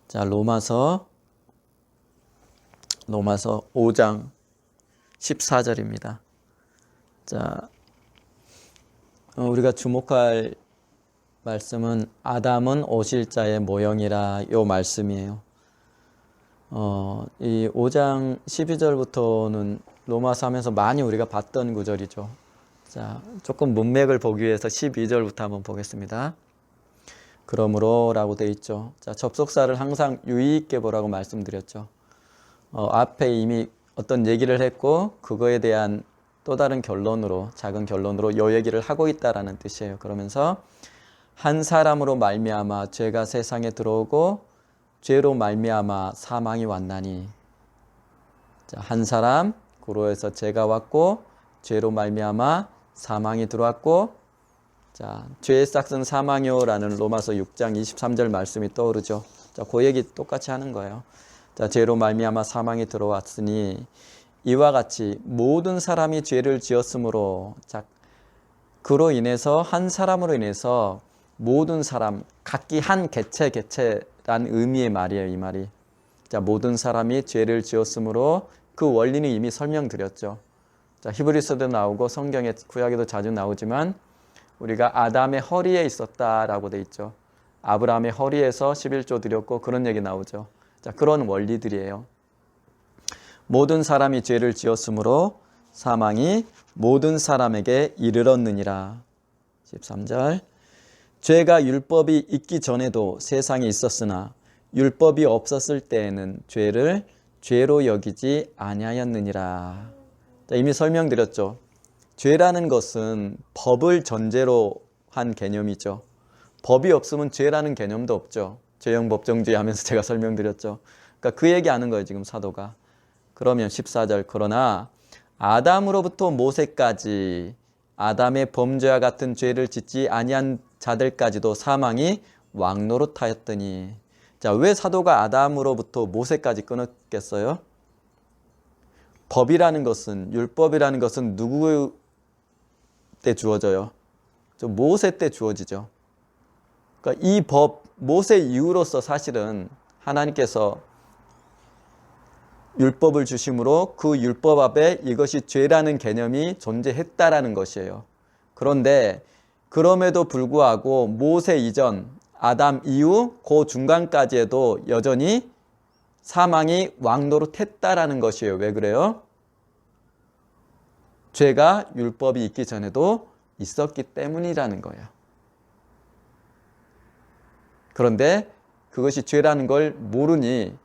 자, 로마서 5장 14절입니다. 자, 우리가 주목할 말씀은 아담은 오실자의 모형이라 요 말씀이에요. 이 5장 12절부터는 로마서 하면서 많이 우리가 봤던 구절이죠. 자, 조금 문맥을 보기 위해서 12절부터 한번 보겠습니다. 그러므로 라고 되어 있죠. 자, 접속사를 항상 유의 있게 보라고 말씀드렸죠. 앞에 이미 어떤 얘기를 했고 그거에 대한 또 다른 결론으로, 작은 결론으로 요 얘기를 하고 있다라는 뜻이에요. 그러면서 한 사람으로 말미암아 죄가 세상에 들어오고 죄로 말미암아 사망이 왔나니. 자, 한 사람 그로 해서 죄가 왔고 죄로 말미암아 사망이 들어왔고, 자, 죄의 싹은 사망이요라는 로마서 6장 23절 말씀이 떠오르죠. 자, 그 얘기 똑같이 하는 거예요. 자, 죄로 말미암아 사망이 들어왔으니 이와 같이 모든 사람이 죄를 지었으므로, 자, 그로 인해서 한 사람으로 인해서 모든 사람, 각기 한 개체란 의미의 말이에요, 이 말이. 자, 모든 사람이 죄를 지었으므로, 그 원리는 이미 설명드렸죠. 자, 히브리서도 나오고 성경의 구약에도 자주 나오지만 우리가 아담의 허리에 있었다라고 돼 있죠. 아브라함의 허리에서 11조 드렸고 그런 얘기 나오죠. 자, 그런 원리들이에요. 모든 사람이 죄를 지었으므로 사망이 모든 사람에게 이르렀느니라. 13절. 죄가 율법이 있기 전에도 세상에 있었으나 율법이 없었을 때에는 죄를 죄로 여기지 아니하였느니라. 자, 이미 설명드렸죠. 죄라는 것은 법을 전제로 한 개념이죠. 법이 없으면 죄라는 개념도 없죠. 죄형 법정주의 하면서 제가 설명드렸죠. 그러니까 그 얘기하는 거예요, 지금 사도가. 그러면 14절. 그러나 아담으로부터 모세까지 아담의 범죄와 같은 죄를 짓지 아니한 자들까지도 사망이 왕노릇하였더니. 자, 왜 사도가 아담으로부터 모세까지 끊었겠어요? 법이라는 것은, 율법이라는 것은 누구 때 주어져요? 모세 때 주어지죠. 그러니까 이 법, 모세 이후로서 사실은 하나님께서 율법을 주심으로 그 율법 앞에 이것이 죄라는 개념이 존재했다라는 것이에요. 그런데 그럼에도 불구하고 모세 이전, 아담 이후 그 중간까지에도 여전히 사망이 왕노릇했다라는 것이에요. 왜 그래요? 죄가 율법이 있기 전에도 있었기 때문이라는 거예요. 그런데 그것이 죄라는 걸 모르니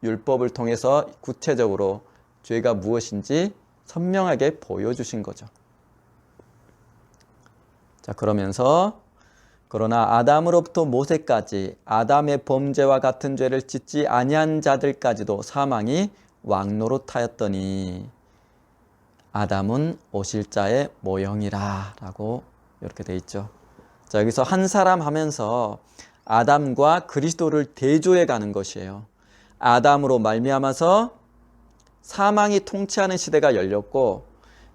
율법을 통해서 구체적으로 죄가 무엇인지 선명하게 보여주신 거죠. 자, 그러면서 그러나 아담으로부터 모세까지 아담의 범죄와 같은 죄를 짓지 아니한 자들까지도 사망이 왕노릇하였더니 아담은 오실 자의 모형이라 라고 이렇게 돼 있죠. 자, 여기서 한 사람 하면서 아담과 그리스도를 대조해 가는 것이에요. 아담으로 말미암아서 사망이 통치하는 시대가 열렸고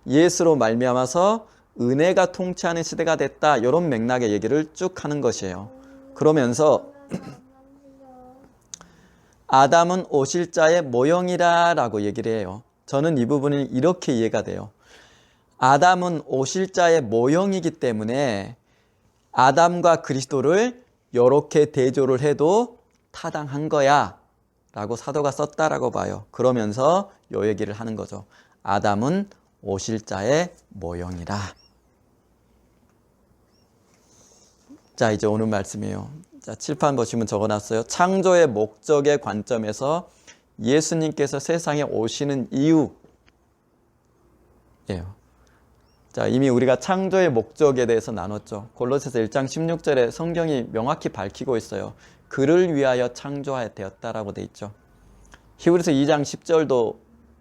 예수로 말미암아서 은혜가 통치하는 시대가 됐다. 이런 맥락의 얘기를 쭉 하는 것이에요. 그러면서 아담은 오실 자의 모형이라 라고 얘기를 해요. 저는 이 부분이 이렇게 이해가 돼요. 아담은 오실 자의 모형이기 때문에 아담과 그리스도를 이렇게 대조를 해도 타당한 거야 라고 사도가 썼다라고 봐요. 그러면서 이 얘기를 하는 거죠. 아담은 오실 자의 모형이라. 자, 이제 오늘 말씀이에요. 자, 칠판 보시면 적어놨어요. 창조의 목적의 관점에서 예수님께서 세상에 오시는 이유예요. 자, 이미 우리가 창조의 목적에 대해서 나눴죠. 골로새서 1장 16절에 성경이 명확히 밝히고 있어요. 그를 위하여 창조하였다라고 돼 있죠. 히브리서 2장 10절도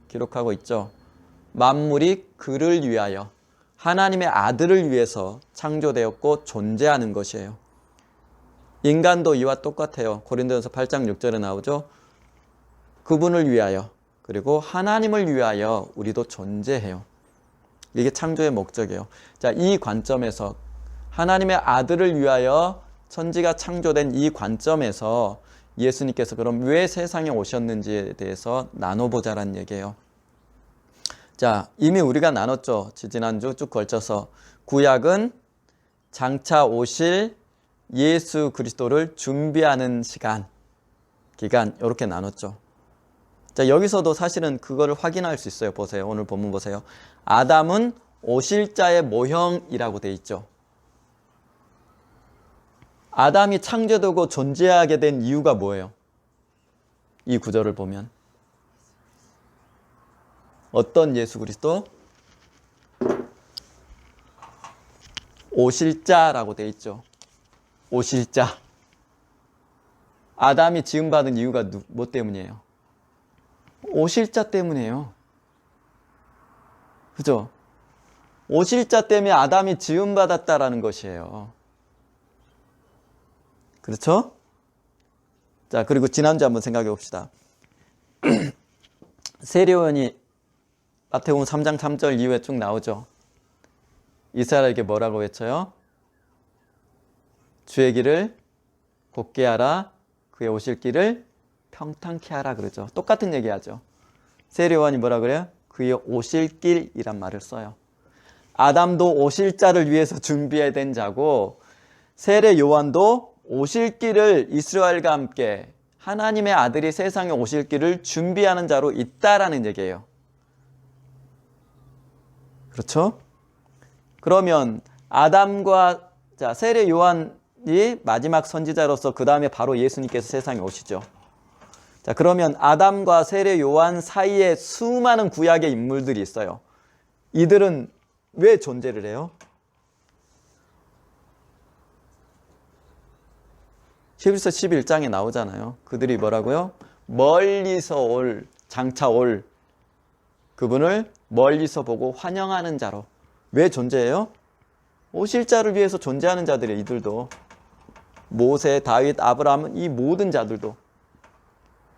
기록하고 있죠. 만물이 그를 위하여, 하나님의 아들을 위해서 창조되었고 존재하는 것이에요. 인간도 이와 똑같아요. 고린도전서 8장 6절에 나오죠. 그분을 위하여, 그리고 하나님을 위하여 우리도 존재해요. 이게 창조의 목적이에요. 자, 이 관점에서 하나님의 아들을 위하여 천지가 창조된 이 관점에서 예수님께서 그럼 왜 세상에 오셨는지에 대해서 나눠보자라는 얘기예요. 자, 이미 우리가 나눴죠. 지난주 쭉 걸쳐서. 구약은 장차 오실 예수 그리스도를 준비하는 기간 이렇게 나눴죠. 자, 여기서도 사실은 그거를 확인할 수 있어요. 보세요. 오늘 본문 보세요. 아담은 오실 자의 모형이라고 돼 있죠. 아담이 창조되고 존재하게 된 이유가 뭐예요? 이 구절을 보면 어떤 예수 그리스도? 오실 자라고 돼 있죠. 오실 자. 아담이 지음받은 이유가 뭐 때문이에요? 오실 자 때문이에요. 그죠? 오실 자 때문에 아담이 지음받았다라는 것이에요. 그렇죠? 자, 그리고 지난주 한번 생각해 봅시다. 세례요한이 마태복음 3장 3절 이후에 쭉 나오죠. 이스라엘에게 뭐라고 외쳐요? 주의 길을 곧게 하라. 그의 오실 길을 평탄케 하라 그러죠. 똑같은 얘기하죠. 세례요한이 뭐라 그래요? 그의 오실 길이란 말을 써요. 아담도 오실 자를 위해서 준비해야 된 자고 세례요한도 오실 길을 이스라엘과 함께 하나님의 아들이 세상에 오실 길을 준비하는 자로 있다라는 얘기예요. 그렇죠? 그러면 아담과 세례 요한이 마지막 선지자로서 그 다음에 바로 예수님께서 세상에 오시죠. 자, 그러면 아담과 세례 요한 사이에 수많은 구약의 인물들이 있어요. 이들은 왜 존재를 해요? 히브리서 11장에 나오잖아요. 그들이 뭐라고요? 멀리서 장차 올 그분을 멀리서 보고 환영하는 자로. 왜 존재해요? 오실 자를 위해서 존재하는 자들이에요. 이들도. 모세, 다윗, 아브라함은 이 모든 자들도.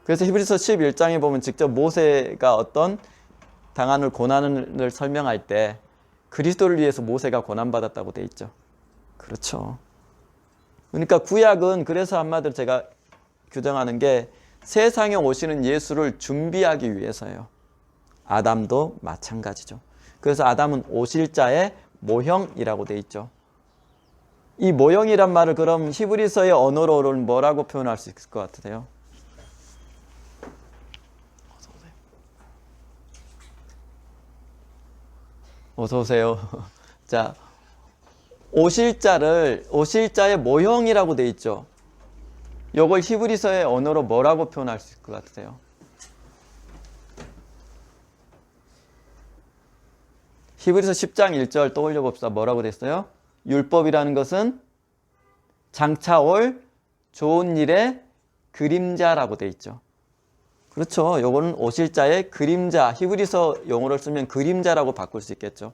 그래서 히브리서 11장에 보면 직접 모세가 어떤 당하는 고난을 설명할 때 그리스도를 위해서 모세가 고난받았다고 돼 있죠. 그렇죠. 그러니까 구약은 그래서 한마디로 제가 규정하는 게 세상에 오시는 예수를 준비하기 위해서예요. 아담도 마찬가지죠. 그래서 아담은 오실 자의 모형이라고 돼 있죠. 이 모형이란 말을 그럼 히브리서의 언어로는 뭐라고 표현할 수 있을 것 같으세요? 어서 오세요. 자, 오실 자의 모형이라고 돼 있죠. 이걸 히브리서의 언어로 뭐라고 표현할 수 있을 것 같으세요? 히브리서 10장 1절 떠올려 봅시다. 뭐라고 됐어요? 율법이라는 것은 장차 올 좋은 일의 그림자라고 돼 있죠. 그렇죠. 이거는 오실 자의 그림자, 히브리서 용어를 쓰면 그림자라고 바꿀 수 있겠죠.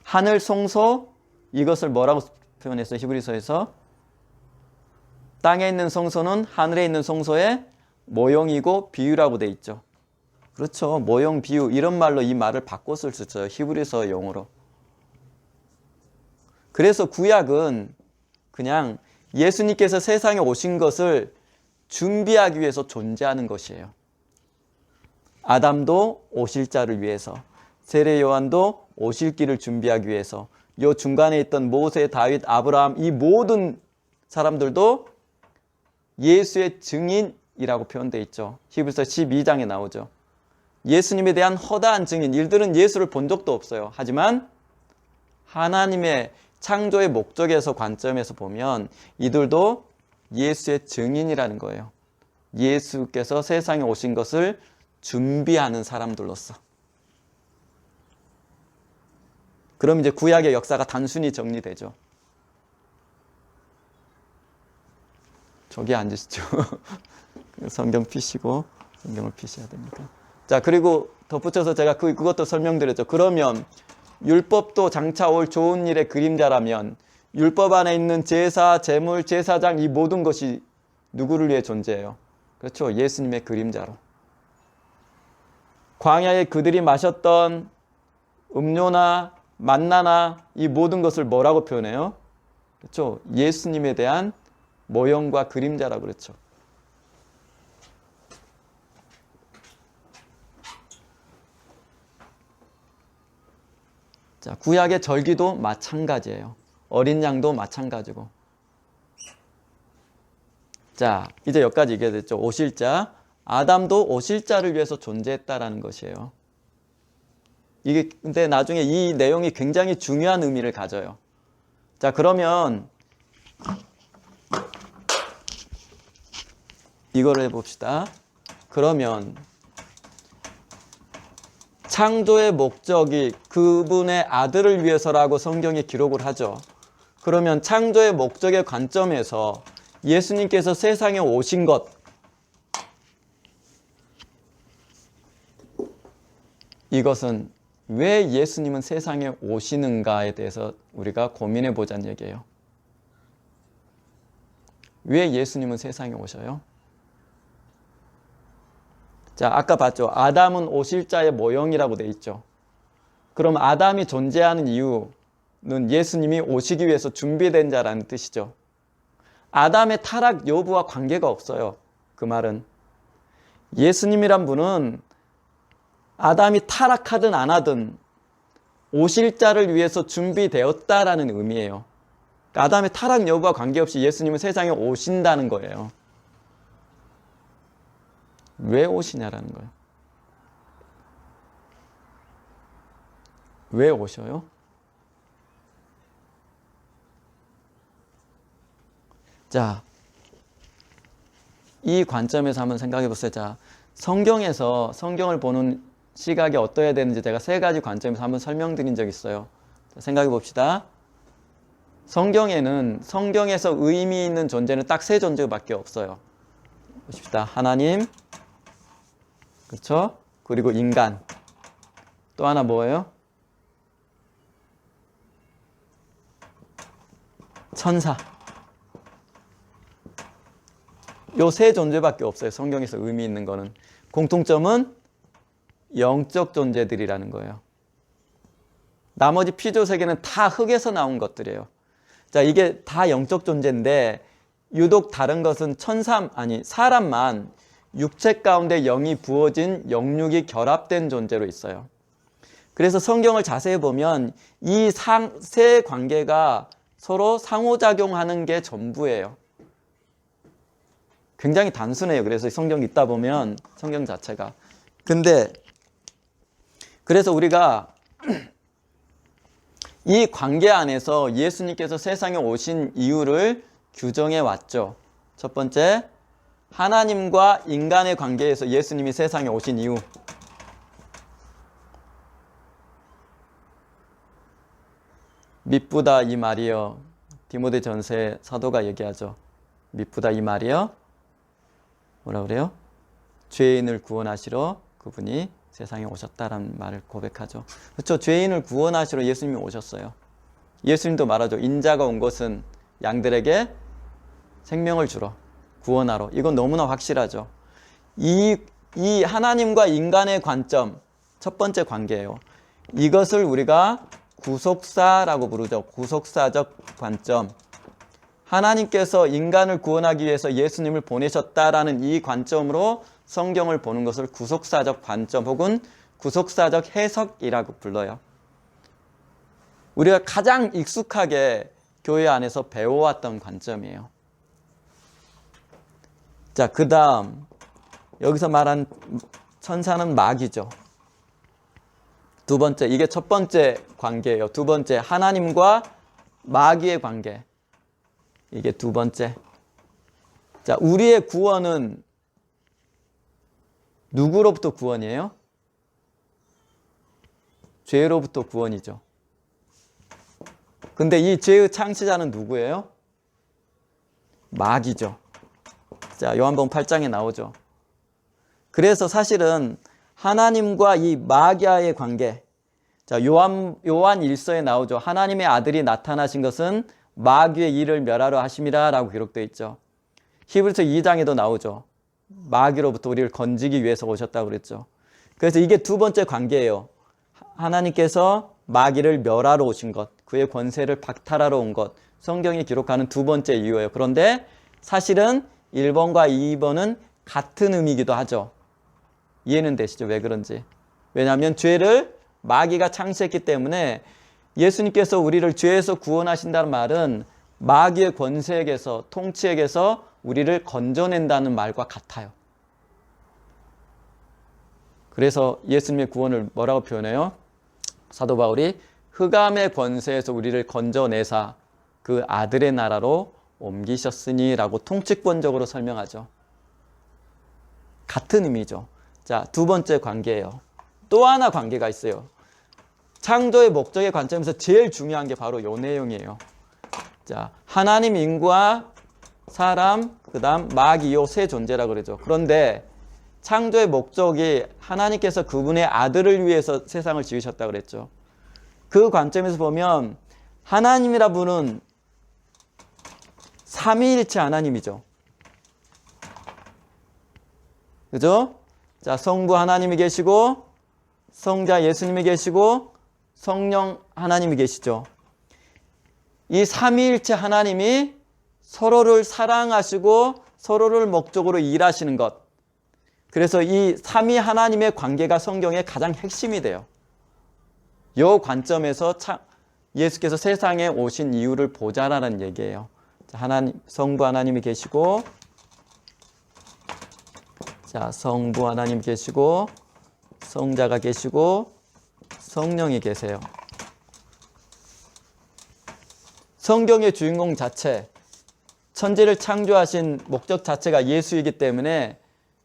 하늘 성소, 이것을 뭐라고 표현했어요? 히브리서에서 땅에 있는 성소는 하늘에 있는 성소의 모형이고 비유라고 돼 있죠. 그렇죠. 모형, 비유 이런 말로 이 말을 바꿔 쓸 수 있어요. 히브리서 용어로. 그래서 구약은 그냥 예수님께서 세상에 오신 것을 준비하기 위해서 존재하는 것이에요. 아담도 오실 자를 위해서, 세례 요한도 오실 길을 준비하기 위해서, 요 중간에 있던 모세, 다윗, 아브라함 이 모든 사람들도 예수의 증인이라고 표현되어 있죠. 히브리서 12장에 나오죠. 예수님에 대한 허다한 증인, 이들은 예수를 본 적도 없어요. 하지만 하나님의 창조의 목적에서 관점에서 보면 이들도 예수의 증인이라는 거예요. 예수께서 세상에 오신 것을 준비하는 사람들로서. 그럼 이제 구약의 역사가 단순히 정리되죠. 저기 앉으시죠. 성경 피시고 성경을 피셔야 됩니다. 자, 그리고 덧붙여서 제가 그것도 설명드렸죠. 그러면 율법도 장차 올 좋은 일의 그림자라면 율법 안에 있는 제사, 제물, 제사장 이 모든 것이 누구를 위해 존재해요? 그렇죠. 예수님의 그림자로. 광야에 그들이 마셨던 음료나 만나나 이 모든 것을 뭐라고 표현해요? 그렇죠. 예수님에 대한 모형과 그림자라고 그랬죠. 자, 구약의 절기도 마찬가지예요. 어린 양도 마찬가지고. 자, 이제 여기까지 얘기했죠. 오실자. 아담도 오실자를 위해서 존재했다라는 것이에요. 이게 근데 나중에 이 내용이 굉장히 중요한 의미를 가져요. 자, 그러면 이거를 해봅시다. 그러면 창조의 목적이 그분의 아들을 위해서라고 성경이 기록을 하죠. 그러면 창조의 목적의 관점에서 예수님께서 세상에 오신 것, 이것은 왜 예수님은 세상에 오시는가에 대해서 우리가 고민해 보자는 얘기예요. 왜 예수님은 세상에 오셔요? 자, 아까 봤죠. 아담은 오실자의 모형이라고 돼 있죠. 그럼 아담이 존재하는 이유는 예수님이 오시기 위해서 준비된 자라는 뜻이죠. 아담의 타락 여부와 관계가 없어요. 그 말은 예수님이란 분은 아담이 타락하든 안 하든 오실 자를 위해서 준비되었다라는 의미예요. 아담의 타락 여부와 관계없이 예수님은 세상에 오신다는 거예요. 왜 오시냐라는 거예요. 왜 오셔요? 자, 이 관점에서 한번 생각해 보세요. 자, 성경에서 성경을 보는 시각이 어떠해야 되는지 제가 세 가지 관점에서 한번 설명드린 적이 있어요. 자, 생각해 봅시다. 성경에는 성경에서 의미 있는 존재는 딱 세 존재밖에 없어요. 보십시다. 하나님, 그렇죠? 그리고 인간. 또 하나 뭐예요? 천사. 요 세 존재밖에 없어요. 성경에서 의미 있는 거는. 공통점은 영적 존재들이라는 거예요. 나머지 피조 세계는 다 흙에서 나온 것들이에요. 자, 이게 다 영적 존재인데 유독 다른 것은 사람만 육체 가운데 영이 부어진 영육이 결합된 존재로 있어요. 그래서 성경을 자세히 보면 이 세 관계가 서로 상호작용하는 게 전부예요. 굉장히 단순해요. 그래서 성경 읽다 보면 성경 자체가. 근데 그래서 우리가 이 관계 안에서 예수님께서 세상에 오신 이유를 규정해 왔죠. 첫 번째, 하나님과 인간의 관계에서 예수님이 세상에 오신 이유. 미쁘다 이 말이여. 디모데전서의 사도가 얘기하죠. 미쁘다 이 말이여. 뭐라 그래요? 죄인을 구원하시러 그분이 세상에 오셨다라는 말을 고백하죠. 그렇죠. 죄인을 구원하시러 예수님이 오셨어요. 예수님도 말하죠. 인자가 온 것은 양들에게 생명을 주러, 구원하러. 이건 너무나 확실하죠. 이 하나님과 인간의 관점, 첫 번째 관계예요. 이것을 우리가 구속사라고 부르죠. 구속사적 관점. 하나님께서 인간을 구원하기 위해서 예수님을 보내셨다라는 이 관점으로 성경을 보는 것을 구속사적 관점 혹은 구속사적 해석이라고 불러요. 우리가 가장 익숙하게 교회 안에서 배워왔던 관점이에요. 자, 그 다음 여기서 말한 천사는 마귀죠. 두 번째, 이게 첫 번째 관계예요. 두 번째, 하나님과 마귀의 관계. 이게 두 번째. 자, 우리의 구원은 누구로부터 구원이에요? 죄로부터 구원이죠. 근데 이 죄의 창시자는 누구예요? 마귀죠. 자, 요한복음 8장에 나오죠. 그래서 사실은 하나님과 이 마귀와의 관계. 자, 요한 1서에 나오죠. 하나님의 아들이 나타나신 것은 마귀의 일을 멸하려 하심이라 라고 기록되어 있죠. 히브리서 2장에도 나오죠. 마귀로부터 우리를 건지기 위해서 오셨다고 그랬죠. 그래서 이게 두 번째 관계예요. 하나님께서 마귀를 멸하러 오신 것, 그의 권세를 박탈하러 온 것, 성경이 기록하는 두 번째 이유예요. 그런데 사실은 1번과 2번은 같은 의미이기도 하죠. 이해는 되시죠? 왜 그런지. 왜냐하면 죄를 마귀가 창시했기 때문에 예수님께서 우리를 죄에서 구원하신다는 말은 마귀의 권세에게서, 통치에게서 우리를 건져낸다는 말과 같아요. 그래서 예수님의 구원을 뭐라고 표현해요? 사도 바울이 흑암의 권세에서 우리를 건져내사 그 아들의 나라로 옮기셨으니 라고 통치권적으로 설명하죠. 같은 의미죠. 자, 두 번째 관계예요. 또 하나 관계가 있어요. 창조의 목적의 관점에서 제일 중요한 게 바로 이 내용이에요. 자, 하나님 인구와 사람, 그 다음 마귀, 요 세 존재라고 그러죠. 그런데 창조의 목적이 하나님께서 그분의 아들을 위해서 세상을 지으셨다고 그랬죠. 그 관점에서 보면 하나님이라 분은 삼위일체 하나님이죠. 그죠? 자, 성부 하나님이 계시고 성자 예수님이 계시고 성령 하나님이 계시죠. 이 삼위일체 하나님이 서로를 사랑하시고 서로를 목적으로 일하시는 것. 그래서 이 삼위 하나님의 관계가 성경의 가장 핵심이 돼요. 이 관점에서 예수께서 세상에 오신 이유를 보자라는 얘기예요. 하나님, 성부 하나님이 계시고, 자, 성부 하나님 계시고, 성자가 계시고, 성령이 계세요. 성경의 주인공 자체, 천지를 창조하신 목적 자체가 예수이기 때문에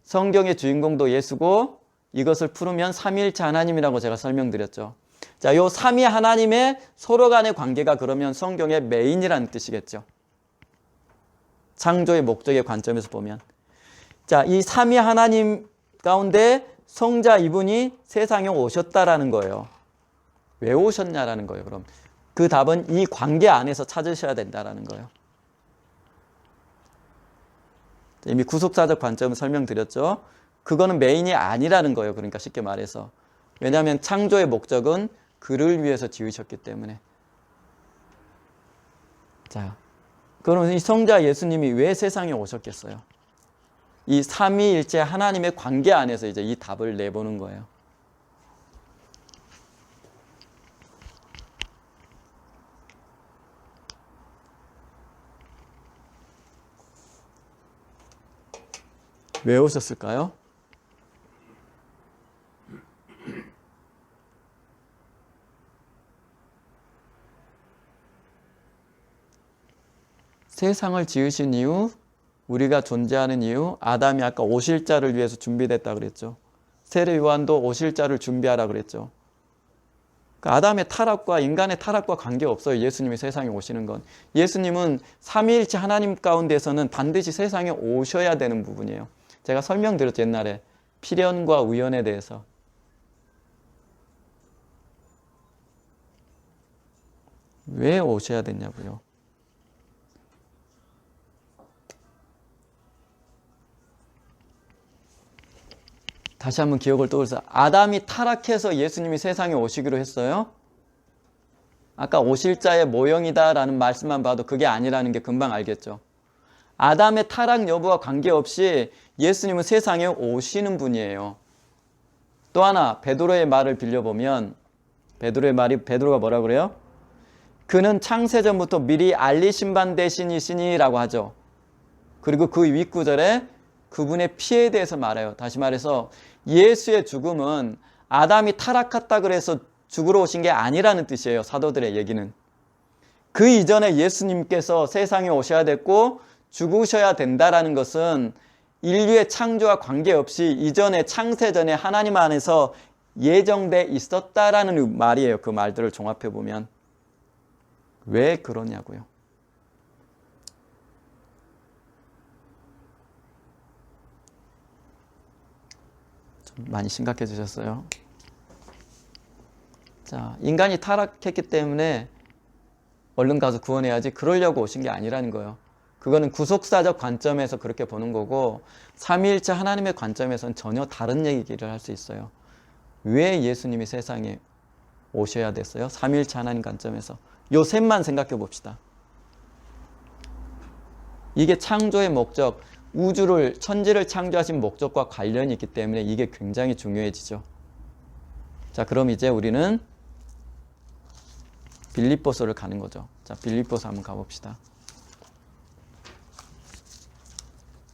성경의 주인공도 예수고 이것을 풀으면 삼위일체 하나님이라고 제가 설명드렸죠. 자, 요 삼위 하나님의 서로 간의 관계가 그러면 성경의 메인이라는 뜻이겠죠. 창조의 목적의 관점에서 보면. 자, 이 삼위 하나님 가운데 성자 이분이 세상에 오셨다라는 거예요. 왜 오셨냐라는 거예요. 그럼 그 답은 이 관계 안에서 찾으셔야 된다라는 거예요. 이미 구속사적 관점을 설명드렸죠. 그거는 메인이 아니라는 거예요. 그러니까 쉽게 말해서. 왜냐하면 창조의 목적은 그를 위해서 지으셨기 때문에. 자, 그러면 이 성자 예수님이 왜 세상에 오셨겠어요? 이 삼위일체 하나님의 관계 안에서 이제 이 답을 내보는 거예요. 왜 오셨을까요? 세상을 지으신 이유, 우리가 존재하는 이유, 아담이 아까 오실 자를 위해서 준비됐다 그랬죠. 세례 요한도 오실 자를 준비하라 그랬죠. 아담의 타락과 인간의 타락과 관계없어요. 예수님이 세상에 오시는 건. 예수님은 삼위일체 하나님 가운데서는 반드시 세상에 오셔야 되는 부분이에요. 제가 설명드렸죠. 옛날에 필연과 우연에 대해서. 왜 오셔야 됐냐고요. 다시 한번 기억을 떠올려서 아담이 타락해서 예수님이 세상에 오시기로 했어요. 아까 오실 자의 모형이다 라는 말씀만 봐도 그게 아니라는 게 금방 알겠죠. 아담의 타락 여부와 관계없이 예수님은 세상에 오시는 분이에요. 또 하나 베드로의 말을 빌려보면 베드로가 뭐라 그래요? 그는 창세전부터 미리 알리신 바 되시니시니 라고 하죠. 그리고 그 윗구절에 그분의 피에 대해서 말해요. 다시 말해서 예수의 죽음은 아담이 타락했다 그래서 죽으러 오신 게 아니라는 뜻이에요. 사도들의 얘기는. 그 이전에 예수님께서 세상에 오셔야 됐고 죽으셔야 된다라는 것은 인류의 창조와 관계없이 이전에 창세전에 하나님 안에서 예정돼 있었다라는 말이에요. 그 말들을 종합해 보면. 왜 그러냐고요. 좀 많이 심각해지셨어요. 자, 인간이 타락했기 때문에 얼른 가서 구원해야지 그러려고 오신 게 아니라는 거예요. 그거는 구속사적 관점에서 그렇게 보는 거고 삼위일체 하나님의 관점에서는 전혀 다른 얘기를 할 수 있어요. 왜 예수님이 세상에 오셔야 됐어요? 삼위일체 하나님 관점에서. 요 셋만 생각해 봅시다. 이게 창조의 목적, 우주를, 천지를 창조하신 목적과 관련이 있기 때문에 이게 굉장히 중요해지죠. 자, 그럼 이제 우리는 빌립보서를 가는 거죠. 자, 빌립보서 한번 가봅시다.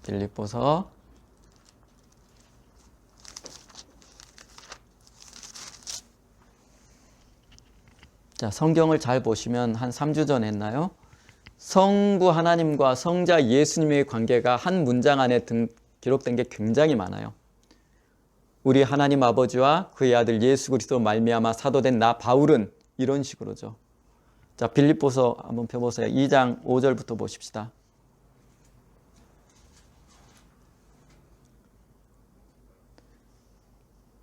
빌립보서 자, 성경을 잘 보시면 한 3주 전에 했나요? 성부 하나님과 성자 예수님의 관계가 한 문장 안에 기록된 게 굉장히 많아요. 우리 하나님 아버지와 그의 아들 예수 그리스도 말미암아 사도된 나 바울은 이런 식으로죠. 자, 빌립보서 한번 펴보세요. 2장 5절부터 보십시다.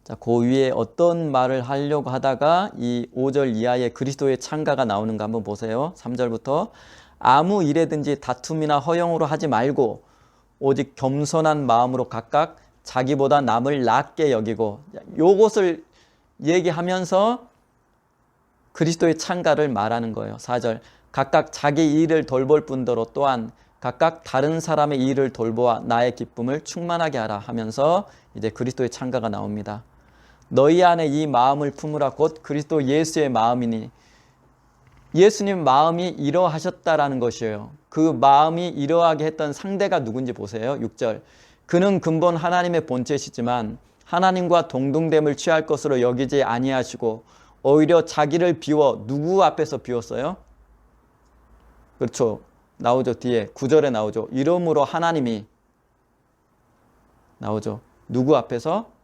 자, 그 위에 어떤 말을 하려고 하다가 이 5절 이하에 그리스도의 창가가 나오는가 한번 보세요. 3절부터 아무 일에든지 다툼이나 허영으로 하지 말고 오직 겸손한 마음으로 각각 자기보다 남을 낮게 여기고, 요것을 얘기하면서 그리스도의 창가를 말하는 거예요. 4절 각각 자기 일을 돌볼 뿐더러 또한 각각 다른 사람의 일을 돌보아 나의 기쁨을 충만하게 하라 하면서 이제 그리스도의 창가가 나옵니다. 너희 안에 이 마음을 품으라 곧 그리스도 예수의 마음이니, 예수님 마음이 이러하셨다라는 것이에요. 그 마음이 이러하게 했던 상대가 누군지 보세요. 6절 그는 근본 하나님의 본체시지만 하나님과 동등됨을 취할 것으로 여기지 아니하시고 오히려 자기를 비워, 누구 앞에서 비웠어요? 그렇죠. 나오죠. 뒤에 9절에 나오죠. 이러므로 하나님이 나오죠. 누구 앞에서?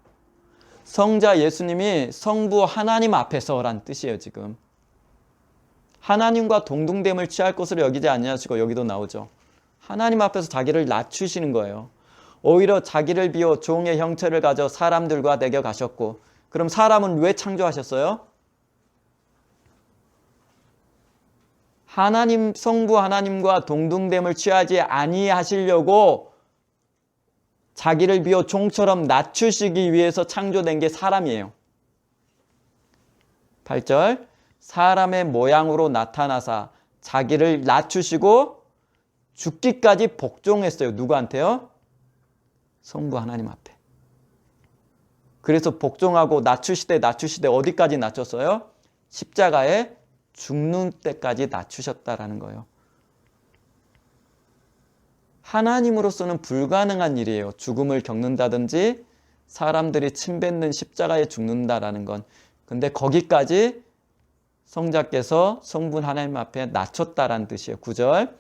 성자 예수님이 성부 하나님 앞에서란 뜻이에요. 지금 하나님과 동등됨을 취할 것으로 여기지 아니하시고, 여기도 나오죠. 하나님 앞에서 자기를 낮추시는 거예요. 오히려 자기를 비워 종의 형체를 가져 사람들과 내겨 가셨고, 그럼 사람은 왜 창조하셨어요? 하나님, 성부 하나님과 동등됨을 취하지 아니하시려고 자기를 비워 종처럼 낮추시기 위해서 창조된 게 사람이에요. 8절 사람의 모양으로 나타나사 자기를 낮추시고 죽기까지 복종했어요. 누구한테요? 성부 하나님 앞에. 그래서 복종하고 낮추시되 어디까지 낮췄어요? 십자가에 죽는 때까지 낮추셨다라는 거예요. 하나님으로서는 불가능한 일이에요. 죽음을 겪는다든지 사람들이 침뱉는 십자가에 죽는다라는 건. 근데 거기까지 성자께서 성부 하나님 앞에 낮췄다라는 뜻이에요. 9절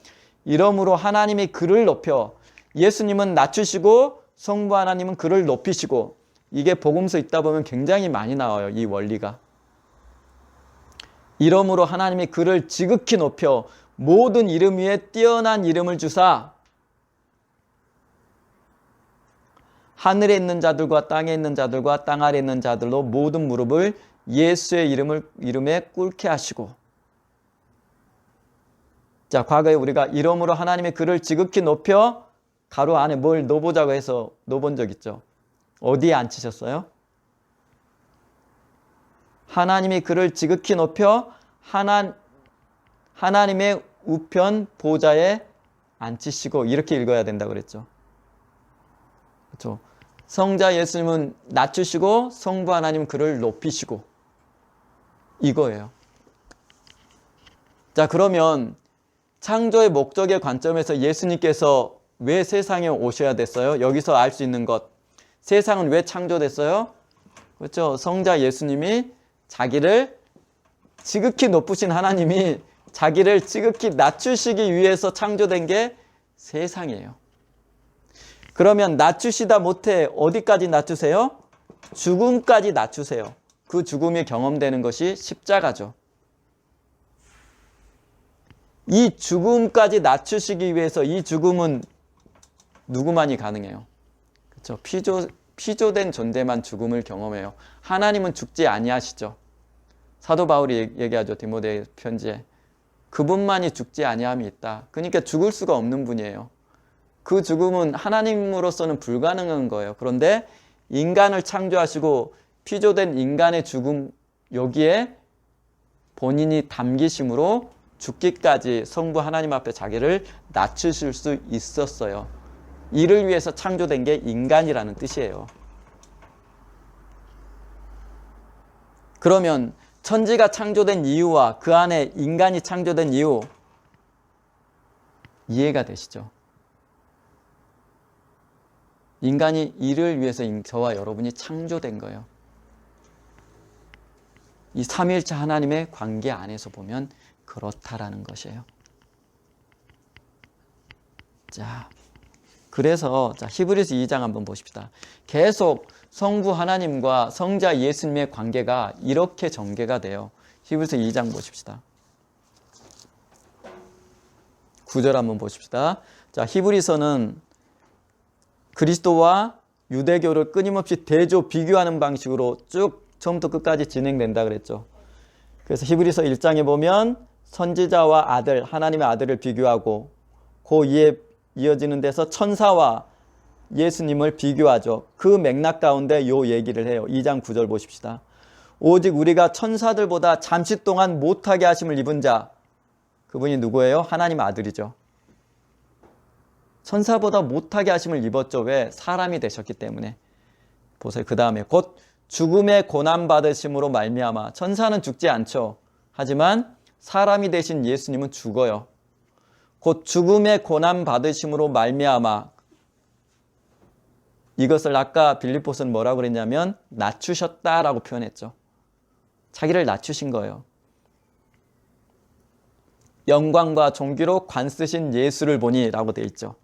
이러므로 하나님이 그를 높여, 예수님은 낮추시고 성부 하나님은 그를 높이시고, 이게 복음서 읽다 보면 굉장히 많이 나와요. 이 원리가. 이러므로 하나님이 그를 지극히 높여 모든 이름 위에 뛰어난 이름을 주사 하늘에 있는 자들과 땅에 있는 자들과 땅 아래에 있는 자들로 모든 무릎을 예수의 이름에 꿇게 하시고. 자, 과거에 우리가 이러므로 하나님이 그를 지극히 높여 가로 안에 뭘 넣어보자고 해서 넣어본 적 있죠. 어디에 앉히셨어요? 하나님이 그를 지극히 높여 하나님의 우편 보좌에 앉히시고, 이렇게 읽어야 된다고 그랬죠. 그렇죠. 성자 예수님은 낮추시고 성부 하나님은 그를 높이시고, 이거예요. 자, 그러면 창조의 목적의 관점에서 예수님께서 왜 세상에 오셔야 됐어요? 여기서 알 수 있는 것, 세상은 왜 창조됐어요? 그렇죠. 성자 예수님이 자기를 지극히 높으신 하나님이 자기를 지극히 낮추시기 위해서 창조된 게 세상이에요. 그러면 낮추시다 못해 어디까지 낮추세요? 죽음까지 낮추세요. 그 죽음이 경험되는 것이 십자가죠. 이 죽음까지 낮추시기 위해서, 이 죽음은 누구만이 가능해요? 그렇죠. 피조된 존재만 죽음을 경험해요. 하나님은 죽지 아니하시죠. 사도 바울이 얘기하죠. 디모데 편지에. 그분만이 죽지 아니함이 있다. 그러니까 죽을 수가 없는 분이에요. 그 죽음은 하나님으로서는 불가능한 거예요. 그런데 인간을 창조하시고 피조된 인간의 죽음, 여기에 본인이 담기심으로 죽기까지 성부 하나님 앞에 자기를 낮추실 수 있었어요. 이를 위해서 창조된 게 인간이라는 뜻이에요. 그러면 천지가 창조된 이유와 그 안에 인간이 창조된 이유 이해가 되시죠? 인간이 이를 위해서 저와 여러분이 창조된 거예요. 이 삼위일체 하나님의 관계 안에서 보면 그렇다라는 것이에요. 자, 그래서 히브리서 2장 한번 보십시다. 계속 성부 하나님과 성자 예수님의 관계가 이렇게 전개가 돼요. 히브리서 2장 보십시다. 9절 한번 보십시다. 자, 히브리서는 그리스도와 유대교를 끊임없이 대조 비교하는 방식으로 쭉 처음부터 끝까지 진행된다 그랬죠. 그래서 히브리서 1장에 보면 선지자와 아들, 하나님의 아들을 비교하고 그 이에 이어지는 데서 천사와 예수님을 비교하죠. 그 맥락 가운데 요 얘기를 해요. 2장 9절 보십시다. 오직 우리가 천사들보다 잠시 동안 못하게 하심을 입은 자, 그분이 누구예요? 하나님 아들이죠. 천사보다 못하게 하심을 입었죠. 왜? 사람이 되셨기 때문에. 보세요. 그 다음에 곧 죽음의 고난 받으심으로 말미암아. 천사는 죽지 않죠. 하지만 사람이 되신 예수님은 죽어요. 곧 죽음의 고난 받으심으로 말미암아. 이것을 아까 빌립보서는 뭐라고 그랬냐면 낮추셨다라고 표현했죠. 자기를 낮추신 거예요. 영광과 존귀로 관 쓰신 예수를 보니 라고 되어 있죠.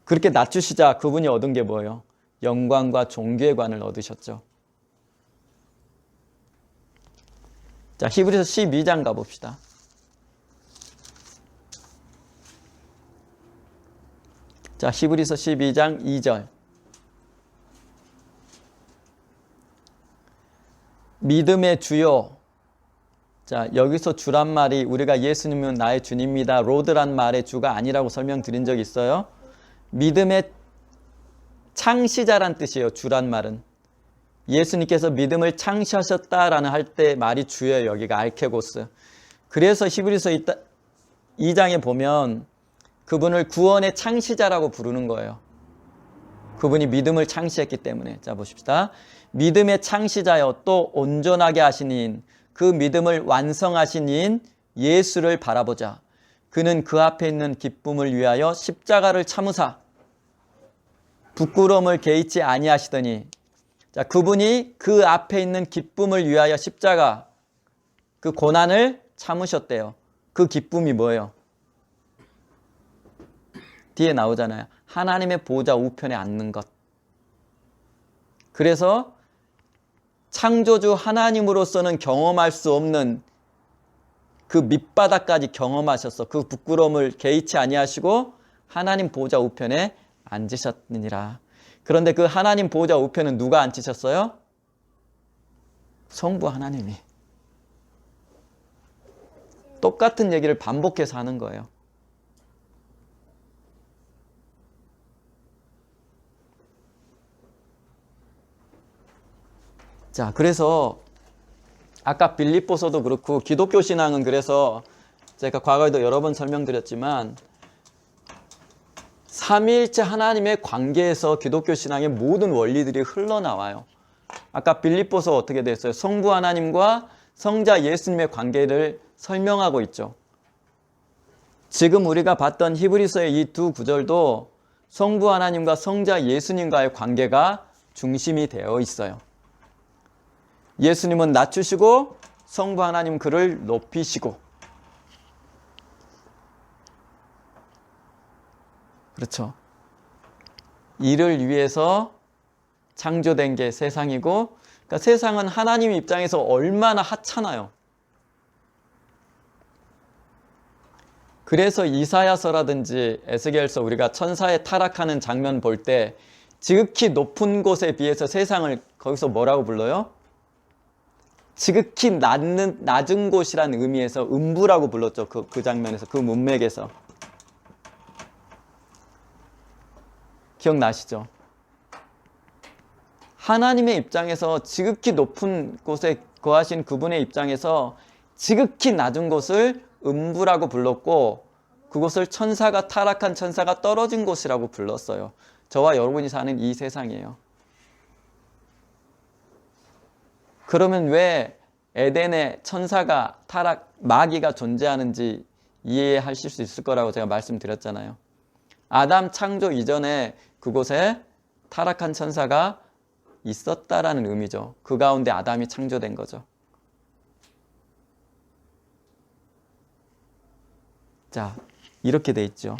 그렇게 낮추시자 그분이 얻은 게 뭐예요? 영광과 존귀의 관을 얻으셨죠. 자, 히브리서 12장 가봅시다. 자, 히브리서 12장 2절. 믿음의 주요. 자, 여기서 주란 말이 우리가 예수님은 나의 주님입니다. 로드란 말의 주가 아니라고 설명드린 적 있어요. 믿음의 창시자란 뜻이에요. 주란 말은. 예수님께서 믿음을 창시하셨다라는 할 때 말이 주예요. 여기가 알케고스. 그래서 히브리서 2장에 보면 그분을 구원의 창시자라고 부르는 거예요. 그분이 믿음을 창시했기 때문에. 자, 보십시다. 믿음의 창시자여 또 온전하게 하신 이인, 그 믿음을 완성하신 이인 예수를 바라보자. 그는 그 앞에 있는 기쁨을 위하여 십자가를 참으사 부끄러움을 개의치 아니하시더니. 자, 그분이 그 앞에 있는 기쁨을 위하여 십자가, 그 고난을 참으셨대요. 그 기쁨이 뭐예요? 뒤에 나오잖아요. 하나님의 보좌 우편에 앉는 것. 그래서 창조주 하나님으로서는 경험할 수 없는 그 밑바닥까지 경험하셨어. 그 부끄러움을 개의치 아니하시고 하나님 보좌 우편에 앉으셨느니라. 그런데 그 하나님 보좌 우편은 누가 앉히셨어요? 성부 하나님이. 똑같은 얘기를 반복해서 하는 거예요. 자, 그래서 아까 빌립보서도 그렇고 기독교 신앙은 그래서 제가 과거에도 여러 번 설명드렸지만 삼위일체 하나님의 관계에서 기독교 신앙의 모든 원리들이 흘러나와요. 아까 빌립보서 어떻게 됐어요? 성부 하나님과 성자 예수님의 관계를 설명하고 있죠. 지금 우리가 봤던 히브리서의 이 두 구절도 성부 하나님과 성자 예수님과의 관계가 중심이 되어 있어요. 예수님은 낮추시고 성부 하나님 그를 높이시고. 그렇죠. 이를 위해서 창조된 게 세상이고, 그러니까 세상은 하나님 입장에서 얼마나 하찮아요. 그래서 이사야서라든지 에스겔서 우리가 천사의 타락하는 장면 볼 때 지극히 높은 곳에 비해서 세상을 거기서 뭐라고 불러요? 지극히 낮은 곳이라는 의미에서 음부라고 불렀죠. 그 장면에서, 그 문맥에서. 기억나시죠? 하나님의 입장에서 지극히 높은 곳에 거하신 그분의 입장에서 지극히 낮은 곳을 음부라고 불렀고, 그곳을 천사가 타락한 천사가 떨어진 곳이라고 불렀어요. 저와 여러분이 사는 이 세상이에요. 그러면 왜 에덴에 천사가 마귀가 존재하는지 이해하실 수 있을 거라고 제가 말씀드렸잖아요. 아담 창조 이전에 그곳에 타락한 천사가 있었다라는 의미죠. 그 가운데 아담이 창조된 거죠. 자, 이렇게 돼 있죠.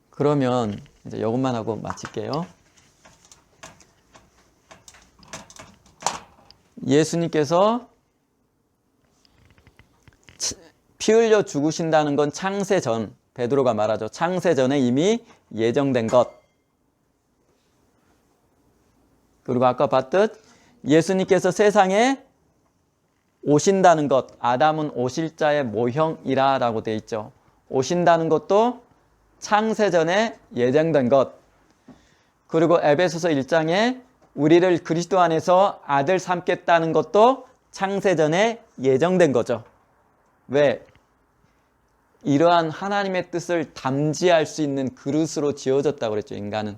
그러면 이제 이것만 하고 마칠게요. 예수님께서 피 흘려 죽으신다는 건 창세 전, 베드로가 말하죠. 창세 전에 이미 예정된 것. 그리고 아까 봤듯 예수님께서 세상에 오신다는 것, 아담은 오실 자의 모형이라 라고 되어 있죠. 오신다는 것도 창세전에 예정된 것. 그리고 에베소서 1장에 우리를 그리스도 안에서 아들 삼겠다는 것도 창세전에 예정된 거죠. 왜? 이러한 하나님의 뜻을 담지할 수 있는 그릇으로 지어졌다고 그랬죠, 인간은.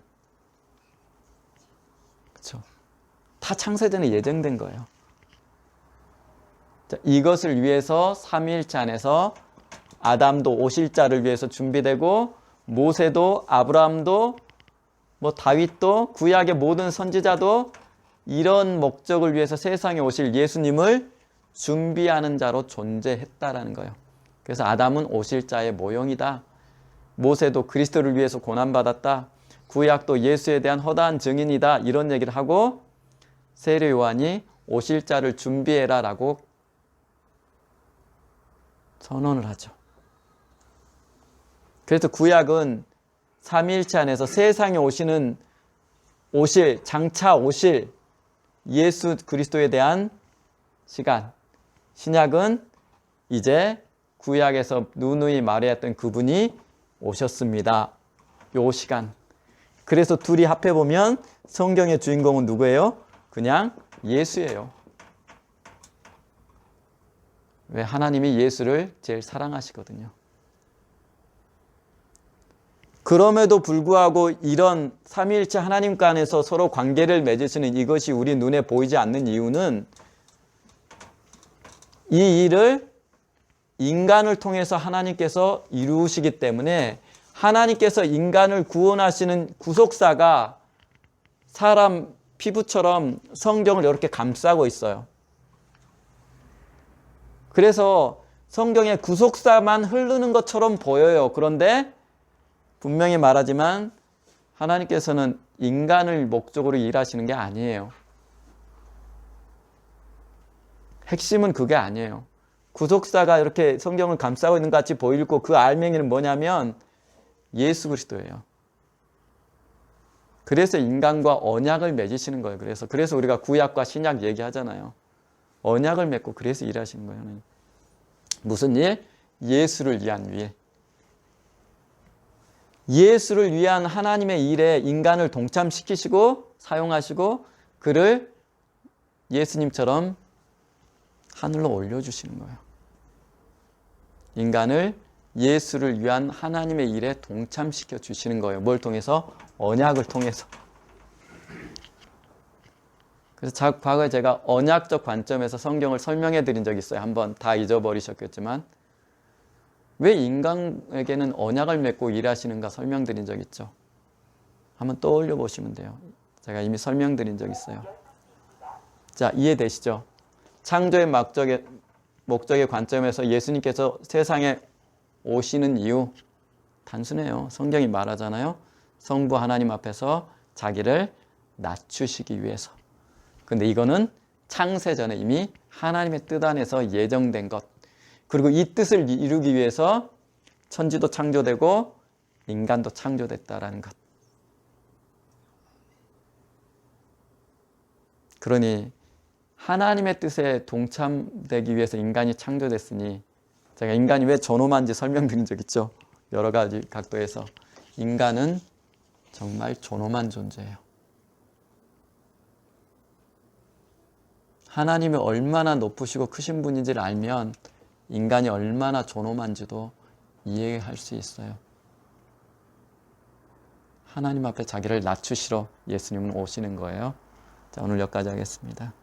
그렇죠? 다 창세전에 예정된 거예요. 자, 이것을 위해서 삼위일체 안에서 아담도 오실 자를 위해서 준비되고, 모세도 아브라함도 다윗도 구약의 모든 선지자도 이런 목적을 위해서 세상에 오실 예수님을 준비하는 자로 존재했다라는 거예요. 그래서 아담은 오실 자의 모형이다. 모세도 그리스도를 위해서 고난받았다. 구약도 예수에 대한 허다한 증인이다. 이런 얘기를 하고 세례 요한이 오실 자를 준비해라 라고 선언을 하죠. 그래서 구약은 삼위일체 안에서 세상에 장차 오실 예수 그리스도에 대한 시간. 신약은 이제 구약에서 누누이 말해왔던 그분이 오셨습니다. 요 시간. 그래서 둘이 합해보면 성경의 주인공은 누구예요? 그냥 예수예요. 왜? 하나님이 예수를 제일 사랑하시거든요. 그럼에도 불구하고 이런 삼위일체 하나님과 안에서 서로 관계를 맺으시는 이것이 우리 눈에 보이지 않는 이유는 이 일을 인간을 통해서 하나님께서 이루시기 때문에 하나님께서 인간을 구원하시는 구속사가 사람 피부처럼 성경을 이렇게 감싸고 있어요. 그래서 성경에 구속사만 흐르는 것처럼 보여요. 그런데 분명히 말하지만 하나님께서는 인간을 목적으로 일하시는 게 아니에요. 핵심은 그게 아니에요. 구속사가 이렇게 성경을 감싸고 있는 것 같이 보이고 그 알맹이는 뭐냐면 예수 그리스도예요. 그래서 인간과 언약을 맺으시는 거예요. 그래서 우리가 구약과 신약 얘기하잖아요. 언약을 맺고 그래서 일하시는 거예요. 무슨 일? 예수를 위한 일. 예수를 위한 하나님의 일에 인간을 동참시키시고 사용하시고 그를 예수님처럼 하늘로 올려주시는 거예요. 인간을 예수를 위한 하나님의 일에 동참시켜 주시는 거예요. 뭘 통해서? 언약을 통해서. 그래서 과거에 제가 언약적 관점에서 성경을 설명해 드린 적이 있어요. 한번 다 잊어버리셨겠지만 왜 인간에게는 언약을 맺고 일하시는가 설명드린 적 있죠. 한번 떠올려 보시면 돼요. 제가 이미 설명드린 적 있어요. 자, 이해되시죠? 창조의 목적의 관점에서 예수님께서 세상에 오시는 이유 단순해요. 성경이 말하잖아요. 성부 하나님 앞에서 자기를 낮추시기 위해서. 근데 이거는 창세전에 이미 하나님의 뜻 안에서 예정된 것. 그리고 이 뜻을 이루기 위해서 천지도 창조되고 인간도 창조됐다라는 것. 그러니 하나님의 뜻에 동참되기 위해서 인간이 창조됐으니 제가 인간이 왜 존엄한지 설명드린 적 있죠. 여러 가지 각도에서. 인간은 정말 존엄한 존재예요. 하나님이 얼마나 높으시고 크신 분인지를 알면 인간이 얼마나 존엄한지도 이해할 수 있어요. 하나님 앞에 자기를 낮추시러 예수님은 오시는 거예요. 자, 오늘 여기까지 하겠습니다.